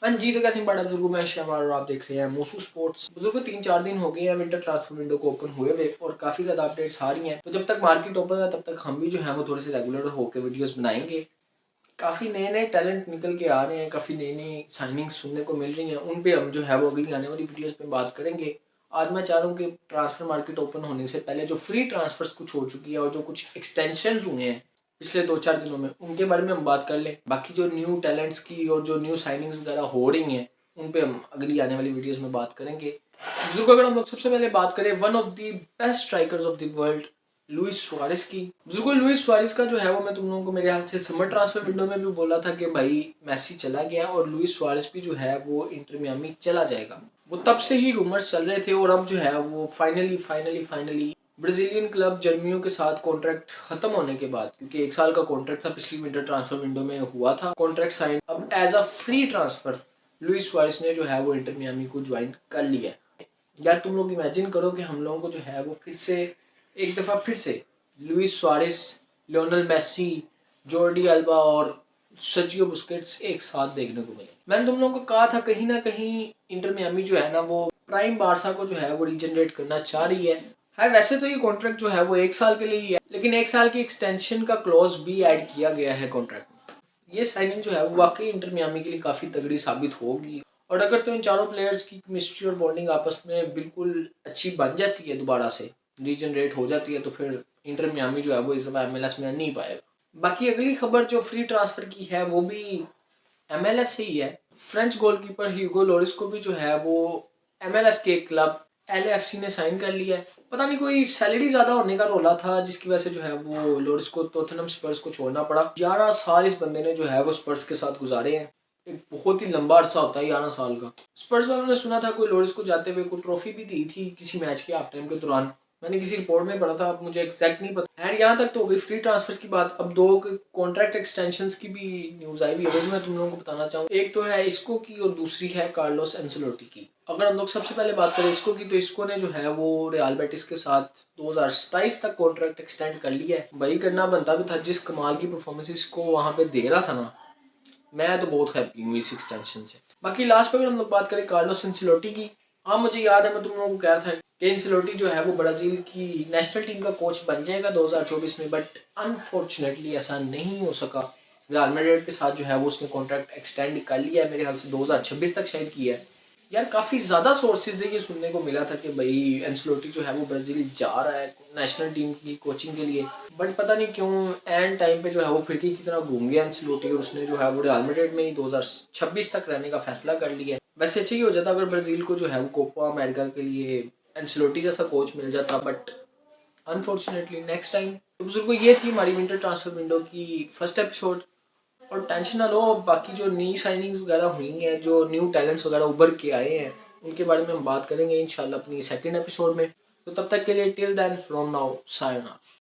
हाँ जी, तो कैसे बड़ा बुजुर्गों में शहबाज और आप देख रहे हैं मोसू स्पोर्ट्स। बुजुर्गों 3-4 दिन हो गए हैं विंटर ट्रांसफर विंडो को ओपन हुए हुए और काफ़ी ज़्यादा अपडेट्स आ रही हैं। तो जब तक मार्केट ओपन है तब तक हम भी जो है वो थोड़े से रेगुलर होकर वीडियोस बनाएंगे। काफ़ी नए नए टैलेंट निकल के आ रहे हैं, काफ़ी नई नई साइनिंग्स सुनने को मिल रही हैं, उन पे हम जो है वो अगली आने वाली वीडियोस में बात करेंगे। आज मैं चाह रहा हूँ कि ट्रांसफर मार्केट ओपन होने से पहले जो फ्री ट्रांसफर्स कुछ हो चुकी है और जो कुछ एक्सटेंशन हुए हैं पिछले 2-4 दिनों में, उनके बारे में हम बात कर लें। बाकी जो न्यू टैलेंट्स की और जो न्यू साइनिंग्स वगैरह हो रही हैं उन पे हम अगली आने वाली वीडियोस में बात करेंगे। बुजुर्ग अगर हम लोग सबसे पहले बात करें one of the best strikers of the world Luis Suarez की। बुजुर्गो लुइस सुआरेस का जो है वो मैं तुम लोगों को मेरे हाथ से समर ट्रांसफर विंडो में भी बोला था कि भाई मेसी चला गया और लुइस सुआरेस भी जो है वो इंटर मियामी चला जाएगा। वो तब से ही रूमर्स चल रहे थे और अब जो है वो फाइनली ब्राजीलियन क्लब जर्मियो के साथ कॉन्ट्रैक्ट खत्म होने के बाद, क्योंकि 1 साल का कॉन्ट्रैक्ट था पिछली विंटर ट्रांसफर विंडो में हुआ था कॉन्ट्रैक्ट साइन, अब as a free transfer Luis Suarez ने जो है वो इंटर मियामी को ज्वाइन कर लिया। यार तुम लोग इमेजिन करो कि हम लोगों को जो है वो एक दफ़ा फिर से Luis Suarez, Lionel Messi, Jordi Alba और सर्जियो बुस्केट्स एक साथ देखने को मिले। मैंने तुम लोगों को कहा था कहीं ना कहीं इंटर मियामी जो है ना वो प्राइम बारसा को जो है वो रीजनरेट करना चाह रही है। वैसे तो ये कॉन्ट्रैक्ट जो है वो 1 साल के लिए ही है, लेकिन 1 साल की एक्सटेंशन का क्लॉज भी ऐड किया गया है कॉन्ट्रैक्ट में। ये साइनिंग जो है वो वाकई इंटर मियामी के लिए काफ़ी तगड़ी साबित होगी। और अगर तो इन चारों प्लेयर्स की केमिस्ट्री और बॉन्डिंग आपस में बिल्कुल अच्छी बन जाती है, दोबारा से रीजनरेट हो जाती है, तो फिर इंटर मियामी जो है वो इस दफा एमएलएस में नहीं पाएगा। बाकी अगली खबर जो फ्री ट्रांसफर की है वो भी एमएलएस से ही है। फ्रेंच गोलकीपर ह्यूगो लोरिस को भी जो है वो एमएलएस के क्लब एलएफसी ने साइन कर लिया है। पता नहीं कोई सैलरी ज्यादा होने का रोला था जिसकी वजह से जो है वो लोरिस को टॉटनहम स्पर्स को छोड़ना पड़ा। 11 साल इस बंदे ने जो है वो स्पर्स के साथ गुजारे हैं। एक बहुत ही लंबा अरसा होता है 11 साल का। स्पर्स वालों ने सुना था कोई लोरिस को जाते हुए कोई ट्रॉफी भी दी थी किसी मैच के हाफ टाइम के दौरान, मैंने किसी रिपोर्ट में पढ़ा था, अब मुझे एग्जैक्ट नहीं पता। एंड यहाँ तक तो हो गई फ्री ट्रांसफर्स की बात, अब 2 कॉन्ट्रैक्ट एक्सटेंशंस की भी न्यूज आई हुई है, वो भी मैं तुम लोगों को बताना चाहूँ। एक तो है इसको की और दूसरी है कार्लोस एंसेलोटी की। अगर हम लोग सबसे पहले बात करें इसको की, तो इसको ने जो है वो रियल बेटिस के साथ 2027 तक कॉन्ट्रैक्ट एक्सटेंड कर लिया है। वही करना बनता भी था, जिस कमाल की परफॉर्मेंस इसको वहां पे दे रहा था ना, मैं तो बहुत हैप्पी हूँ इस एक्सटेंशन से। बाकी लास्ट पे अगर हम लोग बात करें कार्लोस एंसेलोटी की, हाँ मुझे याद है मैं तुम लोगों को कहा था कि एंसेलोटी जो है वो ब्राजील की नेशनल टीम का कोच बन जाएगा 2024 में, बट अनफॉर्चुनेटली ऐसा नहीं हो सका। रियल मैड्रिड के साथ जो है वो उसने कॉन्ट्रैक्ट एक्सटेंड कर लिया है, मेरे ख्याल से 2026 तक शायद किया है। यार काफ़ी ज़्यादा सोर्सेज से ये सुनने को मिला था कि भाई एंसेलोटी जो है वो ब्राज़ील जा रहा है नेशनल टीम की कोचिंग के लिए, बट पता नहीं क्यों एंड टाइम पे जो है वो फिरकी की तरह घूम गया एंसेलोटी और उसने जो है वो रियल मैड्रिड में ही 2026 तक रहने का फैसला कर लिया है। वैसे अच्छा ही हो जाता अगर ब्राज़ील को जो है वो कोपा अमेरिका के लिए एंसेलोटी जैसा कोच मिल जाता, बट अनफॉर्चुनेटली नेक्स्ट टाइम। तो बुजुर्गो ये थी हमारी विंटर ट्रांसफर विंडो की फर्स्ट एपिसोड। और टेंशन ना लो, बाकी जो नई साइनिंग्स वगैरह हुई हैं, जो न्यू टैलेंट्स वगैरह उभर के आए हैं, उनके बारे में हम बात करेंगे इंशाल्लाह अपनी सेकंड एपिसोड में। तो तब तक के लिए till then from now sayonara.